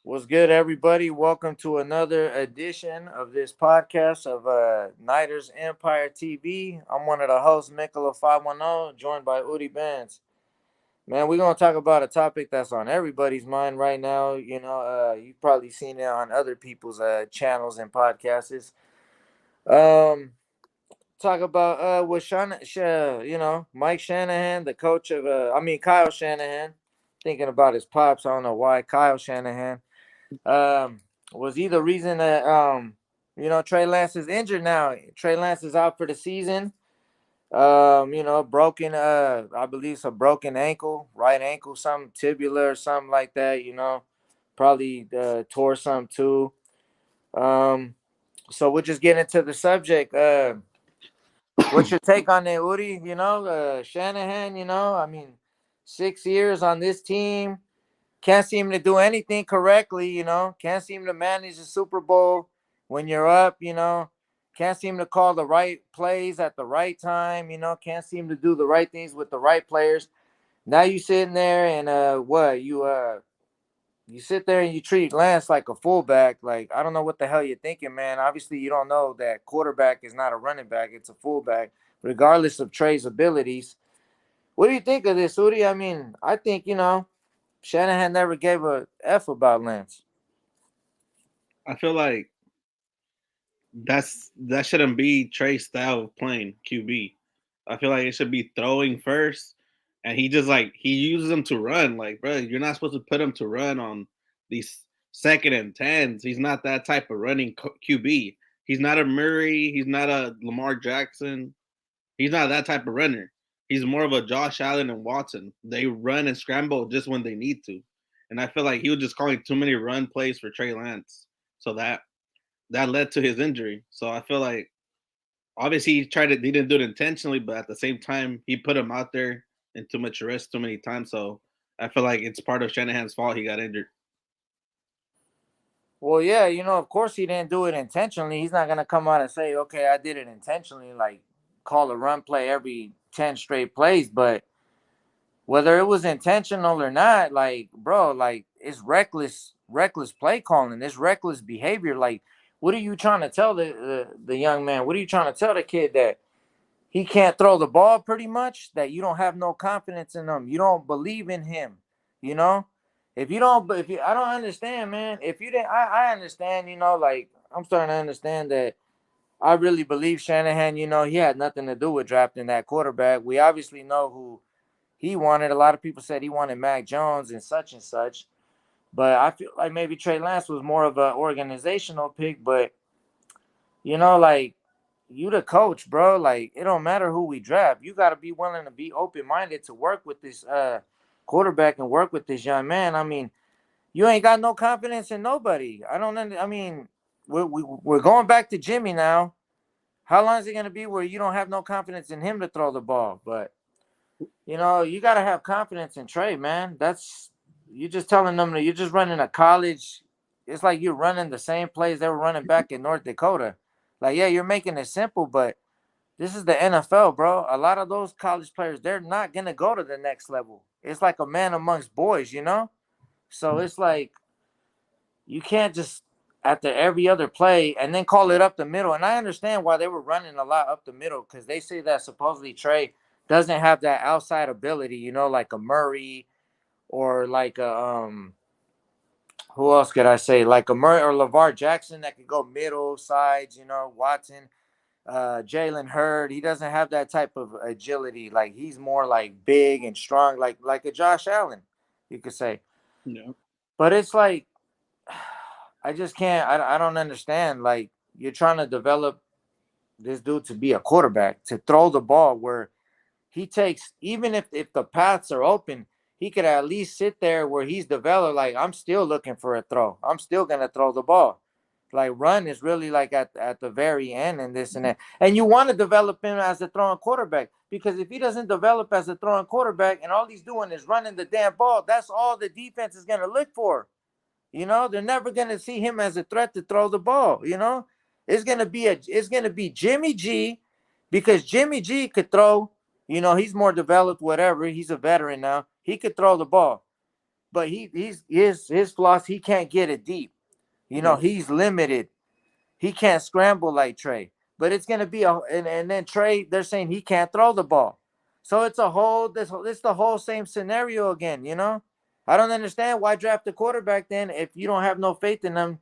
What's good, everybody? Welcome to another edition of this podcast of Niders Empire TV. I'm one of the hosts, Mikola 510, joined by Udi Benz. Man, we're gonna talk about a topic that's on everybody's mind right now. You've probably seen it on other people's channels and podcasts. Um, Talk about with Mike Shanahan, the coach of Kyle Shanahan. Thinking about his pops, I don't know why Kyle Shanahan. Um, was he the reason that Trey Lance is injured now? Trey Lance is out for the season. Broken I believe it's a broken ankle, right ankle, something tibular or something like that, Probably tore something too. So we'll just get into the subject. What's your take on it, Udi? Shanahan, 6 years on this team. Can't seem to do anything correctly, Can't seem to manage the Super Bowl when you're up, Can't seem to call the right plays at the right time, Can't seem to do the right things with the right players. Now you sitting there and you sit there and you treat Lance like a fullback. Like, I don't know what the hell you're thinking, man. Obviously, you don't know that quarterback is not a running back; it's a fullback, regardless of Trey's abilities. What do you think of this, Udi? I think Shanahan never gave a f about Lance. I feel like that shouldn't be Trey's style of playing QB. I feel like it should be throwing first, and he just like he uses them to run. Like, bro, you're not supposed to put him to run on these second and tens. He's not that type of running QB. He's not a Murray. He's not a Lamar Jackson. He's not that type of runner. He's more of a Josh Allen and Watson. They run and scramble just when they need to. And I feel like he was just calling too many run plays for Trey Lance. So that led to his injury. So I feel like obviously he didn't do it intentionally, but at the same time he put him out there in too much risk too many times. So I feel like it's part of Shanahan's fault he got injured. Well, yeah, of course he didn't do it intentionally. He's not gonna come out and say, "Okay, I did it intentionally," like call a run play every 10 straight plays. But whether it was intentional or not, like, bro, like it's reckless play calling. It's reckless behavior. Like, what are you trying to tell the young man? What are you trying to tell the kid that he can't throw the ball pretty much, that you don't have no confidence in him, you don't believe in him, you know? If you, I don't understand, man. If you didn't, I understand, like I'm starting to understand that I really believe Shanahan, he had nothing to do with drafting that quarterback. We obviously know who he wanted. A lot of people said he wanted Mac Jones and such. But I feel like maybe Trey Lance was more of an organizational pick, but like you the coach, bro. Like it don't matter who we draft. You got to be willing to be open minded to work with this quarterback and work with this young man. You ain't got no confidence in nobody. I don't. We're going back to Jimmy now. How long is it gonna be where you don't have no confidence in him to throw the ball? But you got to have confidence in Trey, man. That's you just telling them that you're just running a college. It's like you're running the same plays they were running back in North Dakota. Like, yeah, you're making it simple, but this is the NFL, bro. A lot of those college players, they're not gonna go to the next level. It's like a man amongst boys. So it's like you can't just after every other play and then call it up the middle. And I understand why they were running a lot up the middle because they say that supposedly Trey doesn't have that outside ability, like a Murray or like a who else could I say? Like a Murray or LeVar Jackson that could go middle sides, Watson, Jalen Hurd. He doesn't have that type of agility. Like he's more like big and strong, like a Josh Allen, you could say. Yeah. But it's like I just can't. I don't understand. Like you're trying to develop this dude to be a quarterback to throw the ball where he takes even if the paths are open, he could at least sit there where he's developed. Like I'm still looking for a throw. I'm still gonna throw the ball. Like run is really like at the very end and this and that. And you want to develop him as a throwing quarterback because if he doesn't develop as a throwing quarterback and all he's doing is running the damn ball, that's all the defense is gonna look for. They're never gonna see him as a threat to throw the ball. It's gonna be Jimmy G because Jimmy G could throw. He's more developed, whatever. He's a veteran now. He could throw the ball. but his flaws. He can't get it deep. Yeah. He's limited. He can't scramble like Trey. But it's gonna be and then Trey, they're saying he can't throw the ball. So it's a whole this the whole same scenario again. I don't understand why draft a quarterback then if you don't have no faith in them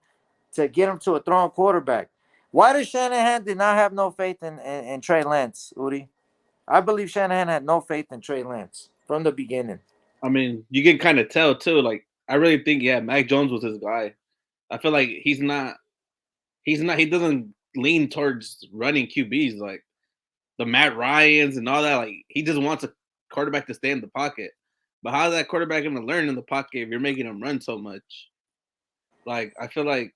to get him to a throwing quarterback. Why does Shanahan did not have no faith in Trey Lance, Udi? I believe Shanahan had no faith in Trey Lance from the beginning. I mean, you can kind of tell too. Like, I really think yeah, Mac Jones was his guy. I feel like he's not. He's not. He doesn't lean towards running QBs like the Matt Ryans and all that. Like, he just wants a quarterback to stay in the pocket. But how's that quarterback going to learn in the pocket if you're making him run so much? Like, I feel like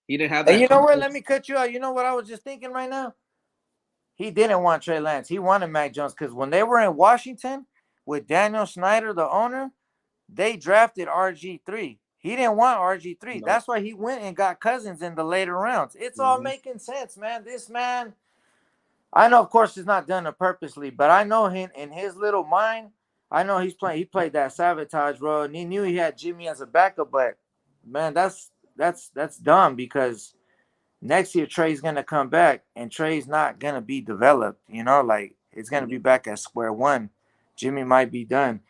he didn't have And that you know what? Let me confidence. cut you out. You know what I was just thinking right now? He didn't want Trey Lance. He wanted Mac Jones because when they were in Washington with Daniel Snyder, the owner, they drafted RG3. He didn't want RG3. No. That's why he went and got Cousins in the later rounds. It's all Mhm. making sense, man. This man, I know, of course, it's not done purposely, but I know him in his little mind. I know he's playing. He played that sabotage role, and he knew he had Jimmy as a backup. But man, that's dumb because next year Trey's gonna come back, and Trey's not gonna be developed. Like it's gonna be Yeah. back at square one. Jimmy might be done.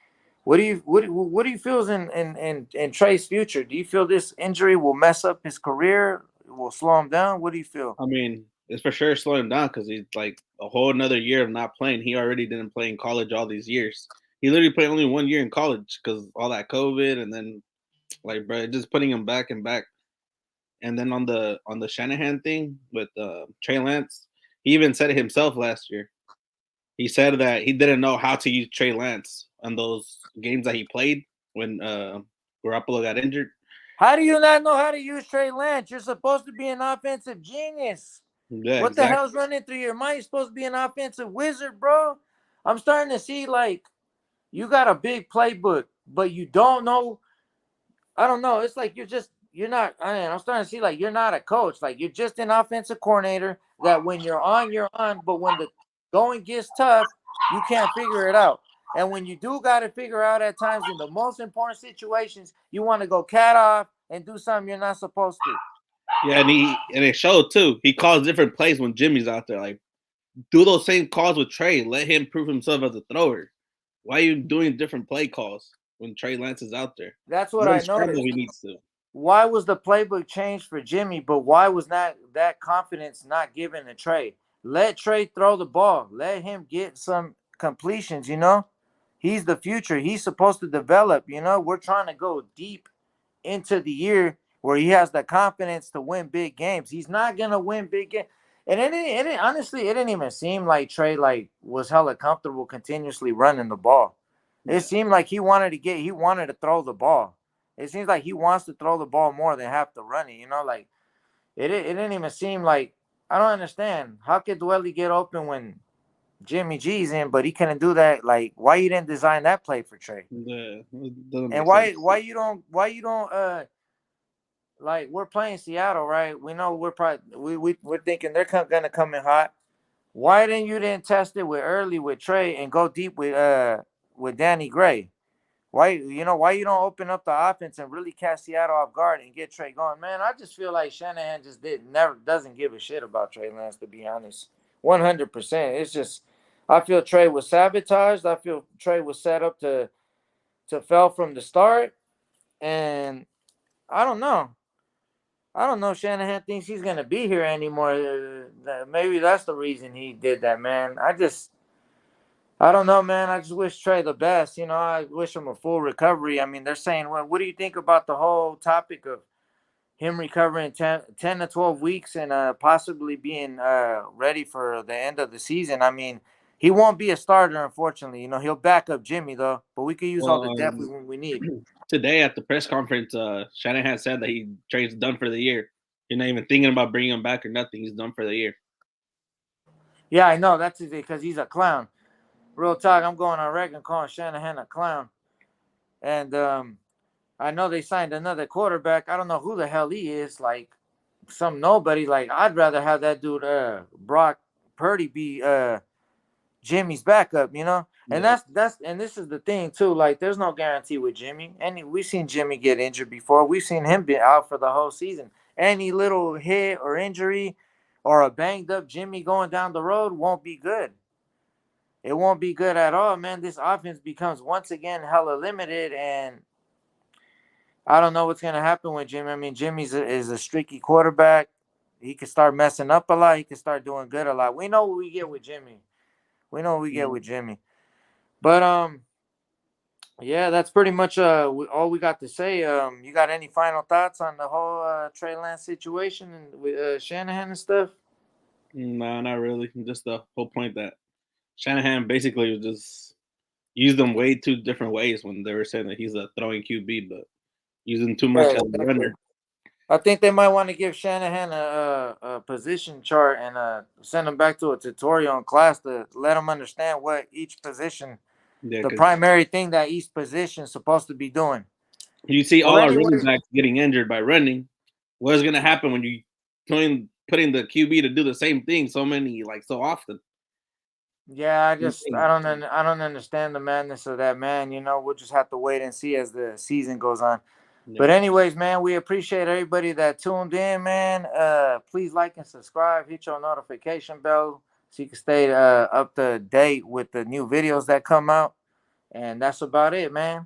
What do you feel is in Trey's future? Do you feel this injury will mess up his career? Will slow him down? What do you feel? I mean, it's for sure slowing him down because he's like a whole another year of not playing. He already didn't play in college all these years. He literally played only 1 year in college because all that COVID, and then like, bro, just putting him back and back. And then on the Shanahan thing with Trey Lance, he even said it himself last year. He said that he didn't know how to use Trey Lance on those games that he played when Garoppolo got injured. How do you not know how to use Trey Lance? You're supposed to be an offensive genius. Yeah, What the exactly. hell's running through your mind? You're supposed to be an offensive wizard, bro. I'm starting to see like you got a big playbook, but you don't know. I don't know. It's like you're not. I'm starting to see like you're not a coach. Like you're just an offensive coordinator. That when you're on, you're on. But when the going gets tough, you can't figure it out. And when you do got to figure out at times in the most important situations, you want to go cat off and do something you're not supposed to. Yeah, and it showed too. He calls different plays when Jimmy's out there. Like, do those same calls with Trey. Let him prove himself as a thrower. Why are you doing different play calls when Trey Lance is out there? That's what Let him I scramble if noticed. he needs to. Why was the playbook changed for Jimmy, but why was not that confidence not given to Trey? Let Trey throw the ball. Let him get some completions. He's the future. He's supposed to develop. We're trying to go deep into the year where he has the confidence to win big games. He's not gonna win big games. And honestly, it didn't even seem like Trey like was hella comfortable continuously running the ball. It Yeah, seemed like he wanted to throw the ball. It seems like he wants to throw the ball more than have to run it. Like it didn't even seem like I don't understand. How could Dwelly get open when Jimmy G's in, but he couldn't do that? Like why you didn't design that play for Trey? yeah, it doesn't And make why sense. why you don't like we're playing Seattle, right? We know we're thinking they're gonna come in hot. Why didn't test it with early with Trey and go deep with Danny Gray? Why you don't open up the offense and really catch Seattle off guard and get Trey going? Man, I just feel like Shanahan just did never doesn't give a shit about Trey Lance, to be honest. 100%. It's just I feel Trey was sabotaged. I feel Trey was set up to fail from the start, and I don't know. I don't know. If Shanahan thinks he's gonna be here anymore. Maybe that's the reason he did that, man. I don't know, man. I just wish Trey the best. I wish him a full recovery. I mean, they're saying, well, what do you think about the whole topic of him recovering 10 to 12 weeks and possibly being ready for the end of the season? I mean, he won't be a starter, unfortunately. He'll back up Jimmy though, but we could use all Well, the depth we need. today at the press conference, Shanahan said that Trey's done for the year. You're not even thinking about bringing him back or nothing. He's done for the year. Yeah, I know that's because he's a clown. Real talk, I'm going on record calling Shanahan a clown. And I know they signed another quarterback. I don't know who the hell he is. Like some nobody. Like I'd rather have that dude Brock Purdy be Jimmy's backup. And Yeah. and this is the thing too. Like, there's no guarantee with Jimmy. And we've seen Jimmy get injured before. We've seen him be out for the whole season. Any little hit or injury, or a banged up Jimmy going down the road won't be good. It won't be good at all, man. This offense becomes once again hella limited, and I don't know what's gonna happen with Jimmy. I mean, is a streaky quarterback. He could start messing up a lot. He could start doing good a lot. We know what we get with Jimmy. We know what we get Yeah. with Jimmy. But yeah, that's pretty much all we got to say. You got any final thoughts on the whole Trey Lance situation and with Shanahan and stuff? No, not really. Just the whole point that Shanahan basically was just used them way too different ways when they were saying that he's a throwing QB, but using too Yeah, much as a exactly. runner. I think they might want to give Shanahan a position chart and send him back to a tutorial in class to let him understand what each position, Yeah, the because primary thing that each position is supposed to be doing. you see Well, all our running anyways, backs getting injured by running. What is going to happen when you putting the QB to do the same thing so often? yeah, Same thing. I don't understand the madness of that, man. We'll just have to wait and see as the season goes on. But Yeah, anyways, man, we appreciate everybody that tuned in, man. Please like and subscribe, hit your notification bell so you can stay up to date with the new videos that come out. And that's about it, man.